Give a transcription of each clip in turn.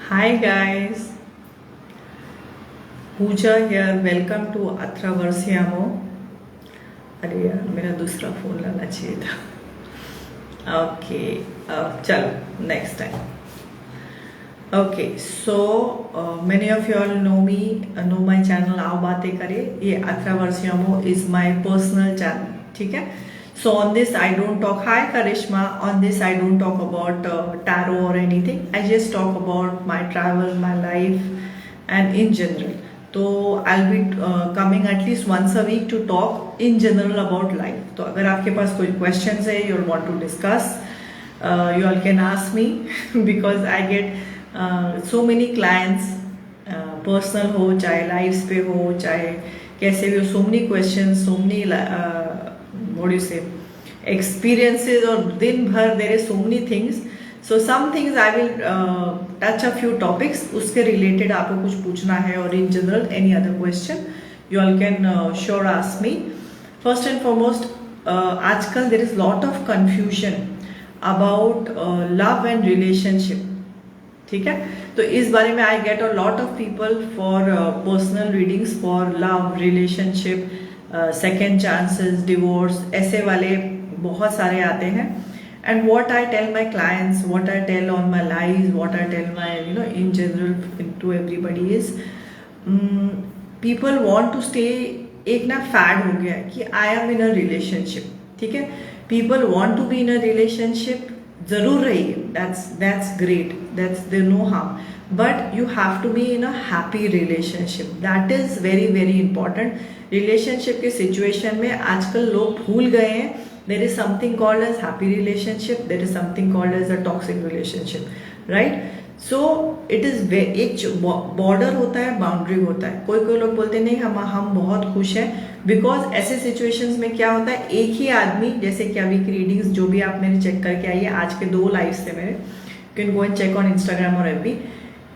Hi guys, Puja here. Welcome to Atraversiamo. अरे यार मेरा दूसरा फ़ोन लाना चाहिए था. ओके, चलो next time. Okay, so many of you all know me, know my channel. आओ बातें करें. ये Atraversiamo is my personal channel. ठीक है. So on this I don't talk. Hi Karishma. On this I don't talk about tarot or anything. I just talk about my travel, my life, and in general. So I'll be coming at least once a week to talk in general about life. तो अगर आपके पास कोई questions है, you want to discuss, you all can ask me because I get so many clients, personal हो चाहे lives पे हो चाहे कैसे भी हो, so many questions, so many what do you say, experiences, और दिन भर there is so many things. So some things I will touch a few topics. उसके related आपको कुछ पूछना है और in general any other question you all can sure ask me. First and foremost, आजकल there is lot of confusion about love and relationship. ठीक है, तो इस बारे में I get a lot of people for personal readings for love, relationship, second chances, divorce, ऐसे वाले बहुत सारे आते हैं. And what I tell my clients, what I tell on my lives, what I tell my in general to everybody is people want to stay. एक ना fed हो गया कि I am in a relationship. ठीक है, people want to be in a relationship. जरूर रहिए, that's great, that's there no harm, but you have to be in a happy relationship. That is very very important. Relationship के situation में आजकल लोग भूल गए हैं. There is something called as happy relationship. There is something called as a toxic relationship, right? So it is एक border होता है, बाउंड्री होता है. कोई कोई लोग बोलते नहीं हम बहुत खुश हैं, बिकॉज ऐसे सिचुएशंस में क्या होता है, एक ही आदमी, जैसे कि अभी की रीडिंग्स जो भी आप मेरे चेक करके आइए, आज के 2 लाइव्स थे मेरे, you can go and check on Instagram और एफबी.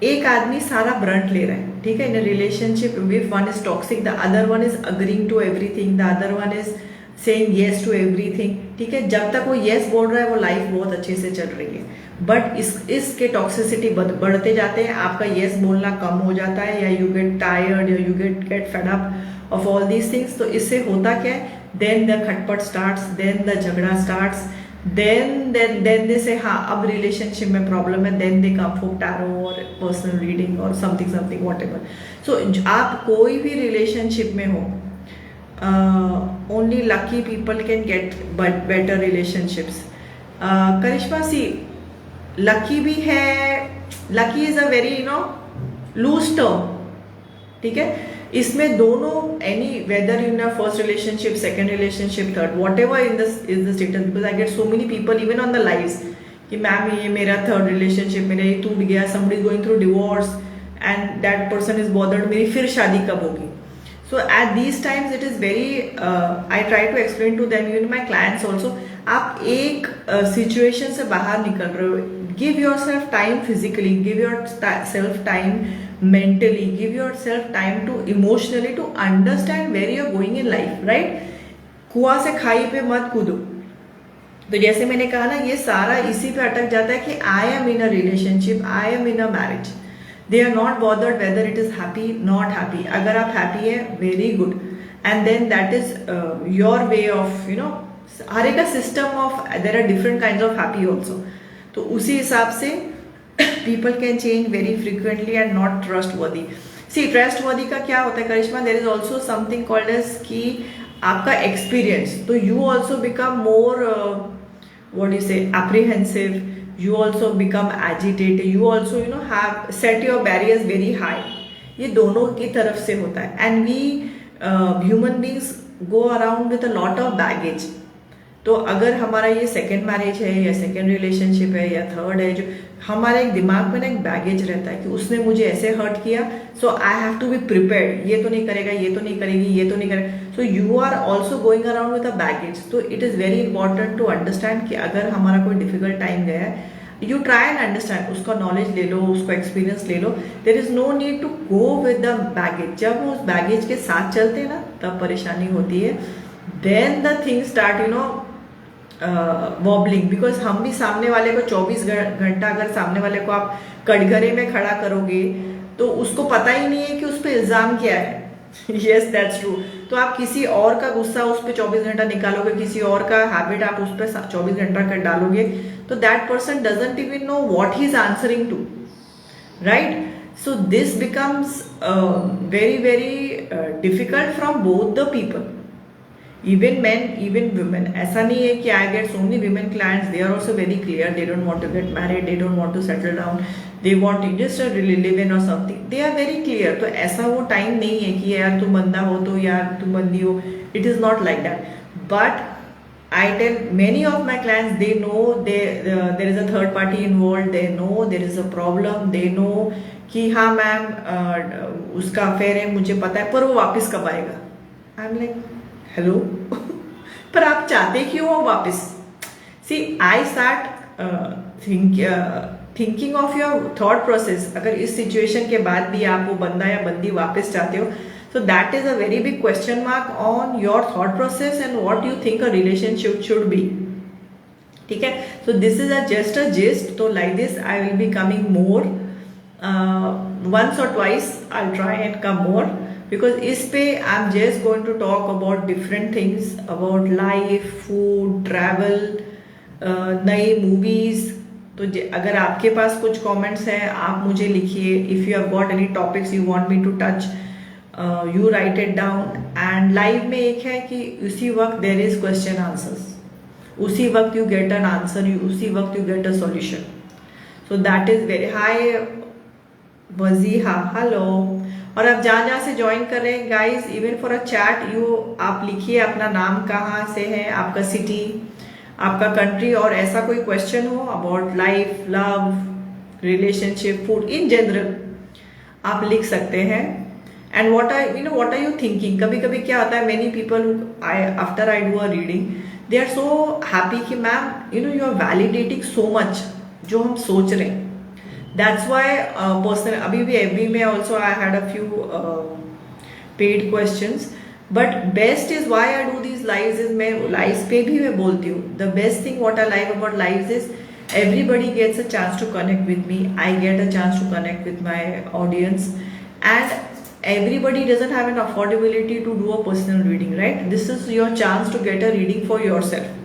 एक आदमी सारा ब्रंट ले रहा है. ठीक है, in relationship if one is toxic, the other one is agreeing to everything, the other one is saying yes to everything. ठीक है, जब तक वो येस बोल रहा है वो लाइफ बहुत अच्छे से चल रही है, बट इसके टॉक्सिसिटी बढ़ते जाते हैं. आपका येस बोलना कम हो जाता है, या यू गेट टायर्ड, या you get fed up of all these things. तो इससे होता क्या है, देन द खटपट स्टार्ट्स, देन द झगड़ा स्टार्ट्स, देन दे से हाँ अब रिलेशनशिप में प्रॉब्लम है, then they come for tarot और पर्सनल रीडिंग और समथिंग व्हाटएवर. सो आप कोई भी रिलेशनशिप में हो, only lucky people can get better relationships. Karishma C lucky भी है. lucky is a very loose term. ठीक है, इसमें दोनों any whether in a first relationship, second relationship, third, whatever is the status, because I get so many people even on the lives कि ma'am ये मेरा third relationship, मेरा ये टूट गया, somebody is going through divorce and that person is bothered मेरी फिर शादी कब होगी. So at these times it is very I try to explain to them, even my clients also, आप एक situation से बाहर निकल रहे हो, give yourself time physically, give yourself time mentally, give yourself time to emotionally to understand where you are going in life, right? कुआं से खाई पे मत कूदो. तो जैसे मैंने कहा ना, ये सारा इसी पे अटक जाता है कि I am in a relationship, I am in a marriage. They are not bothered whether it is happy, not happy. अगर आप happy है, very good, and then that is your way of हर एक का system of, there are different kinds of happy also. तो उसी हिसाब से people can change very frequently and not trustworthy. See, trustworthy का क्या होता है करिश्मा, there is also something called as कि आपका experience, तो you also become more what do you say, apprehensive. You also become agitated. You also have set your barriers very high. ये दोनों की तरफ से होता है. And we human beings go around with a lot of baggage. तो अगर हमारा ये सेकेंड मैरिज है या सेकेंड रिलेशनशिप है या थर्ड है, जो हमारे एक दिमाग में ना एक बैगेज रहता है कि उसने मुझे ऐसे हर्ट किया, so I have to be prepared. ये तो नहीं करेगा, ये तो नहीं करेगी, ये तो नहीं करेगा. So you are also going around with a baggage. तो it is very important to understand कि अगर हमारा कोई डिफिकल्ट टाइम गया है, यू ट्राई एंड अंडरस्टैंड, उसका नॉलेज ले लो, उसको एक्सपीरियंस ले लो. There is no need to go with the baggage. जब उस बैगेज के साथ चलते हैं ना, तब परेशानी होती है. Then the thing start wobbling, because हम भी सामने वाले को 24 घंटा अगर सामने वाले को आप कटघरे में खड़ा करोगे तो उसको पता ही नहीं है कि उस पर इल्जाम क्या है। Yes that's true. तो आप किसी और का गुस्सा उस पर 24 घंटा निकालोगे, किसी और का हैबिट आप उस पर 24 घंटा कर डालोगे, तो that person doesn't even know what he is answering to, right? So this becomes very very difficult from both the people, even men, even women. ऐसा नहीं है कि I get so many women clients, they are also very clear, they don't want to get married, they don't want to settle down, they want to just really live in or something, they are very clear. तो ऐसा वो time नहीं है कि यार तुम बंदा हो तो यार तुम बंदी हो, it is not like that. But I tell many of my clients, they know there is a third party involved, they know there is a problem, they know कि हाँ मैम उसका अफेयर है, मुझे पता है, पर वो वापस कब आएगा? आई एम लाइक हेलो पर आप चाहते क्यों हो वापस? See I start thinking of your thought process. अगर इस सिचुएशन के बाद भी आप वो बंदा या बंदी वापस चाहते हो, so that is a very big question mark on your thought process and what you think a relationship should be. ठीक है? So this is just a gist. So like this I will be coming more once or twice. I'll try and come more because इस पे I'm just going to talk about different things about life, food, travel, नई movies. तो अगर आपके पास कुछ comments हैं आप मुझे लिखिए. If you have got any topics you want me to touch, you write it down. and live में एक है कि उसी वक्त there is question answers, उसी वक्त you get an answer, उसी वक्त you get a solution. so that is very high. Wajiha hello. और आप जहाँ से ज्वाइन कर रहे हैं guys, even for a chat आप लिखिए अपना नाम, कहाँ से है, आपका सिटी, आपका कंट्री, और ऐसा कोई क्वेश्चन हो about life, love, relationship, food in general आप लिख सकते हैं. And what are you thinking? कभी कभी क्या होता है, many people after I do a reading they are so happy कि ma'am you are validating so much जो हम सोच रहे हैं. दैट्स वाई पर्सनल अभी भी एफबी में also I had a few paid questions. But best is why I do these lives is, मैं लाइव्स पे भी मैं बोलती हूँ, the best thing what I like about lives is everybody gets a chance to connect with me, I get a chance to connect with my audience, and everybody doesn't have an affordability to do a personal reading, right? This is your chance to get a reading for yourself.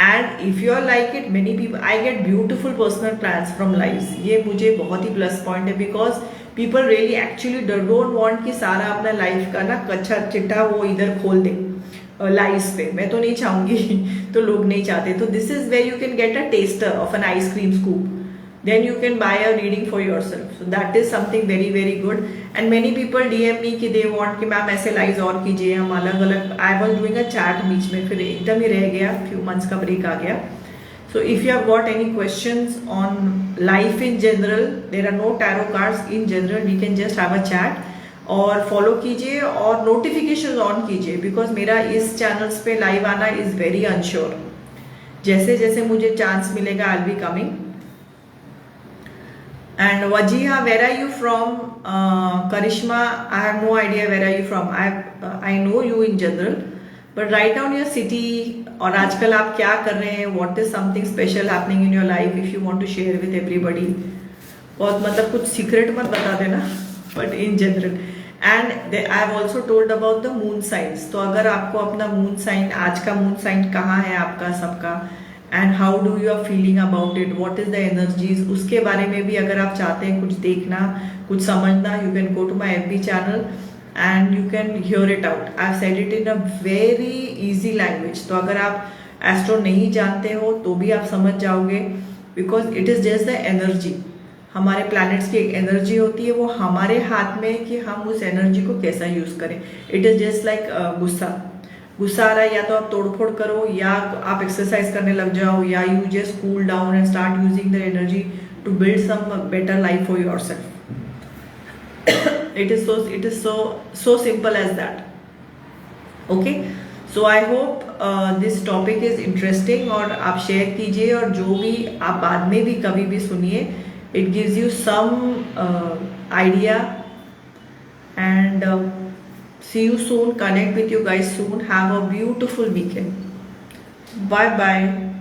And if you are like it, many people, I get beautiful personal plans from lives. ये मुझे बहुत ही plus point है because people really actually don't want कि सारा अपना life का ना कच्चा चिट्ठा वो इधर खोल दे लाइव्स पे. मैं तो नहीं चाहूंगी तो लोग नहीं चाहते. तो this is where you can get a taster of an ice cream scoop, then you can buy a reading for yourself. So that is something very very good. And many people DM me कि they want कि ma'am ऐसे lives और कीजिए, हम अलग अलग. I was doing a chat बीच में, फिर एकदम ही रह गया, few months का ब्रेक आ गया. So if you have got any questions on life in general, there are no tarot cards in general, we can just have a chat. और follow कीजिए और नोटिफिकेशन ऑन कीजिए बिकॉज मेरा इस channels पे live आना is very unsure. जैसे जैसे मुझे चांस मिलेगा I will be coming. And Wajiha, where are you from? Karishma, I have no idea where are you from. I know you in general but right down your city और आजकल आप क्या कर रहे हैं, what is something special happening in your life if you want to share with everybody. बहुत मतलब कुछ सीक्रेट मत बता देना but in general. And I have also told about the moon science. तो अगर आपको अपना मून साइन, आज का मून साइन कहाँ है आपका सबका, and how do you are feeling about it, what is the energies, उसके बारे में भी अगर आप चाहते हैं कुछ देखना, कुछ समझना, you can go to my FB channel and you can hear it out. I have said it in a very easy language. तो अगर आप एस्ट्रो नहीं जानते हो तो भी आप समझ जाओगे because it is just the energy. हमारे प्लैनेट्स की एक एनर्जी होती है, वो हमारे हाथ में कि हम उस एनर्जी को कैसा यूज करें. इट इज जस्ट लाइक गुस्सा आ रहा है, या तो आप तोड़फोड़ करो या आप एक्सरसाइज करने लग जाओ या you just cool down and start using the energy to build some better life for yourself. it is so simple as that. okay, so I hope this topic is interesting और आप share कीजिए और जो भी आप बाद में भी कभी भी सुनिए. It gives you some idea and see you soon. Connect with you guys soon. Have a beautiful weekend. Bye bye.